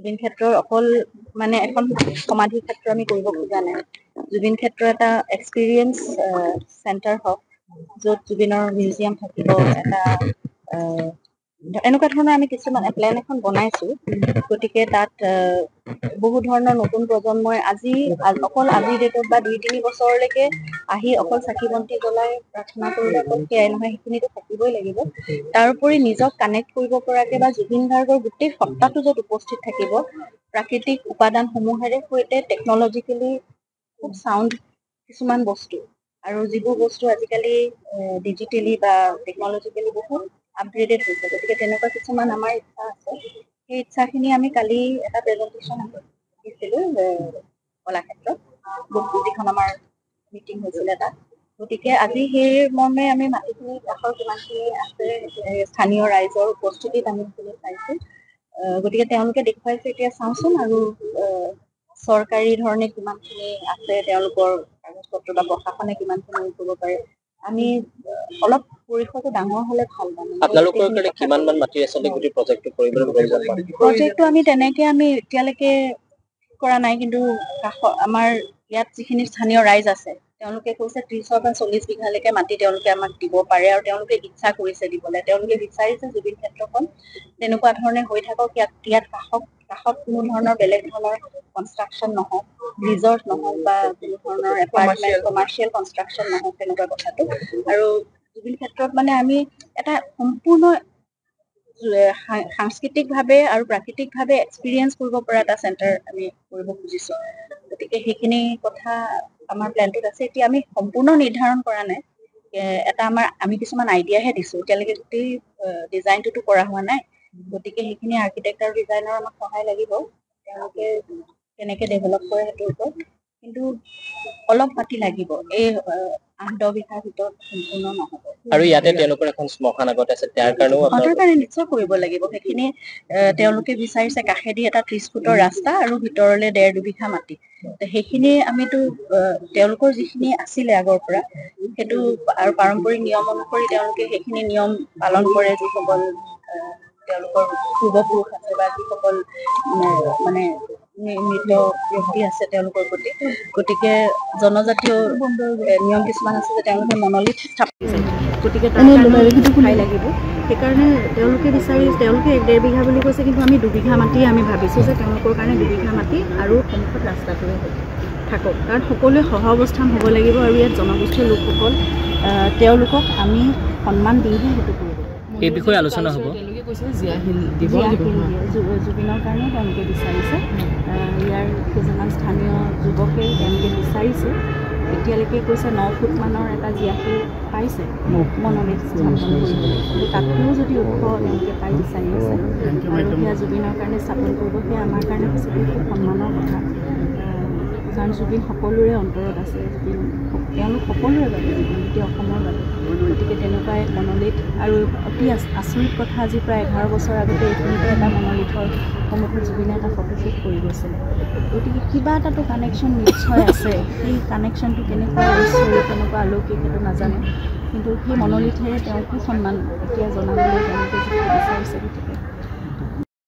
জুবিন ক্ষেত্ৰৰ অকল মানে এখন সমাধি ক্ষেত্ৰ আমি কৰিব খোজা নাই। জুবিন ক্ষেত্ৰ এটা এক্সপিৰিয়েঞ্চ চেণ্টাৰ হওক, য'ত জুবিনৰ মিউজিয়াম থাকিব, এটা এনেকুৱা ধৰণৰ আমি কিছুমান প্লেন এখন বনাইছো। গতিকে তাত বহু ধৰণৰ নতুন প্ৰজন্মই অকল আজিৰ ডেটত বা 2-3 বছৰলৈকে আহি অকল চাকি বন্তি জ্বলাই প্ৰাৰ্থনা কৰিলে অকল সেয়াই নহয়, সেইখিনিতো থাকিবই লাগিব। তাৰোপৰি নিজক কানেক্ট কৰিব পৰাকে বা জুবিন গাৰ্গৰ গোটেই সত্তাটো য'ত উপস্থিত থাকিব, প্ৰাকৃতিক উপাদানসমূহেৰে সৈতে টেকনলজিকেলি খুব চাউণ্ড কিছুমান বস্তু, আৰু যিবোৰ বস্তু আজিকালি ডিজিটেলি বা টেকনলজিকেলি বহুত আপগ্ৰেডেড হৈছে। গতিকে তেনেকুৱা কিছুমান আমাৰ ইচ্ছা আছে। সেই ইচ্ছাখিনি আমি কালি এটা প্ৰেজেণ্টেশ্যন দিছিলোঁ কলাক্ষেত্ৰত, যিখন আমাৰ মিটিং হৈছিলে তাত। গতিকে আজি সেই মৰ্মে আমি মাটিখিনি কাষৰ যিমানখিনি আছে স্থানীয় ৰাইজৰ উপস্থিতিত আমি সেইখিনি চাইছোঁ। গতিকে তেওঁলোকে দেখুৱাইছে, এতিয়া চাওঁচোন আৰু চৰকাৰী ধৰণে কিমানখিনি আছে তেওঁলোকৰ কাগজ পত্ৰ বা প্ৰশাসনে কিমানখিনি কৰিব পাৰে। আমি অলপ পৰিসৰটো ডাঙৰ হলে ভাল মানে। আপোনালোকৰ কিমান মান মাটি আছে গোটেই প্ৰজেক্টটো কৰিবলৈ প্ৰয়োজন? প্ৰজেক্টটো আমি তেনেকে এতিয়ালৈকে কৰা নাই, কিন্তু আমাৰ ইয়াত যিখিনি স্থানীয় ৰাইজ আছে তেওঁলোকে কৈছে 30 বা 40 বিঘালৈকে মাটি তেওঁলোকে আমাক দিব পাৰে, আৰু তেওঁলোকে ইচ্ছা কৰিছে দিবলৈ। তেওঁলোকে বিচাৰিছে জুবিন ক্ষেত্ৰখন তেনেকুৱা ধৰণে হৈ থাকক, ইয়াত কাষত কোনো ধৰণৰ বেলেগ ধৰণৰ কনষ্ট্ৰাকশ্যন নহওক, ৰিজৰ্ট নহওক বা কোনো ধৰণৰ এপাৰ্টমেণ্ট কমাৰ্চিয়েল কনষ্ট্ৰাকশ্যন নহওক, তেনেকুৱা কথাটো। আৰু জুবিন ক্ষেত্ৰত মানে আমি এটা সম্পূৰ্ণ সাংস্কৃতিকভাৱে আৰু প্ৰাকৃতিকভাৱে এক্সপিৰিয়েঞ্চ কৰিব পৰা এটা চেণ্টাৰ আমি কৰিব খুজিছোঁ। গতিকে সেইখিনি কথা আমাৰ প্লেনটোত আছে। এতিয়া আমি সম্পূৰ্ণ নিৰ্ধাৰণ কৰা নাই, আমি কিছুমান আইডিয়াহে দিছোঁ। এতিয়ালৈকে গোটেই ডিজাইনটোতো কৰা হোৱা নাই। গতিকে সেইখিনি আৰ্কিটেক্ট আৰু ডিজাইনৰ আমাক সহায় লাগিব, তেওঁলোকে কেনেকে ডেভেলপ কৰে সেইটোৰ ওপৰত। কিন্তু অলপ মাটি লাগিব, এই 8-10 বিঘাৰ ভিতৰত সম্পূৰ্ণ নহ'ব। আৰু ইয়াতে তেওঁলোকৰ এখন শ্মশান আগত আছে, তাৰ কাৰণে নিশ্চয় কৰিব লাগিব। সেইখিনি তেওঁলোকে বিচাৰিছে কাষেদি এটা 30 ফুটৰ ৰাস্তা আৰু ভিতৰলে 1.5-2 বিঘা মাটি। সেইখিনি আমিতো তেওঁলোকৰ যিখিনি আছিলে আগৰ পৰা, সেইটো আৰু পাৰম্পৰিক নিয়ম অনুসৰি তেওঁলোকে সেইখিনি নিয়ম পালন কৰে। যিসকল তেওঁলোকৰ পূৰ্বপুৰুষ আছে বা যিসকল মানে মৃত ব্যক্তি আছে তেওঁলোকৰ প্ৰতি, গতিকে জনজাতীয় নিয়ম কিছুমান আছে যে তেওঁলোকে মনলিত স্থাপিছে। গতিকে তাৰ কাৰণে ঠাই লাগিব। সেইকাৰণে তেওঁলোকে 1.5 বিঘা বুলি কৈছে, কিন্তু আমি 2 বিঘা মাটি আমি ভাবিছোঁ যে তেওঁলোকৰ কাৰণে 2 বিঘা মাটি আৰু সন্মুখত ৰাস্তাটোৱে থাকক, কাৰণ সকলোৱে সহাৱস্থান হ'ব লাগিব। আৰু ইয়াত জনগোষ্ঠীয় লোকসকল তেওঁলোকক আমি সন্মান দি সেইটো কৰিব। এই বিষয়ে আলোচনা হ'ব। জুবিনৰ কাৰণে তেওঁলোকে বিচাৰিছে, ইয়াৰ কিছুমান স্থানীয় যুৱকে তেওঁলোকে বিচাৰিছে। এতিয়ালৈকে কৈছে 9 ফুট মানৰ এটা জিয়াশিল পাইছে মনলিত স্থাপন কৰিবলৈ, কিন্তু তাতকৈও যদি ওখ তেওঁলোকে পাই বিচাৰি আছে আৰু সেয়া জুবিনৰ কাৰণে স্থাপন কৰিব, সেয়া আমাৰ কাৰণে সঁচাকৈ খুব সন্মানৰ কথা। কাৰণ জুবিন সকলোৰে অন্তৰত আছে, তেওঁলোক সকলোৰে বাবে, গোটেই অসমৰ বাবে। গতিকে তেনেকুৱা এক মনলিত, আৰু অতি আচৰিত কথা, আজি প্ৰায় 11 বছৰ আগতে এইখিনিতে এটা মনলিথৰ সন্মুখত জুবিনে এটা ফটোশ্বুট কৰি গৈছিলে। গতিকে কিবা এটাতো কানেকশ্যন নিশ্চয় আছে। সেই কানেকশ্যনটো কেনেকুৱা ঐশ্বৰিক, কেনেকুৱা অলৌকিক সেইটো নাজানো, কিন্তু সেই মনলিথেৰে তেওঁকো সন্মান এতিয়া জনাবলৈ তেওঁলোকে যিটো বিচাৰিছে, গতিকে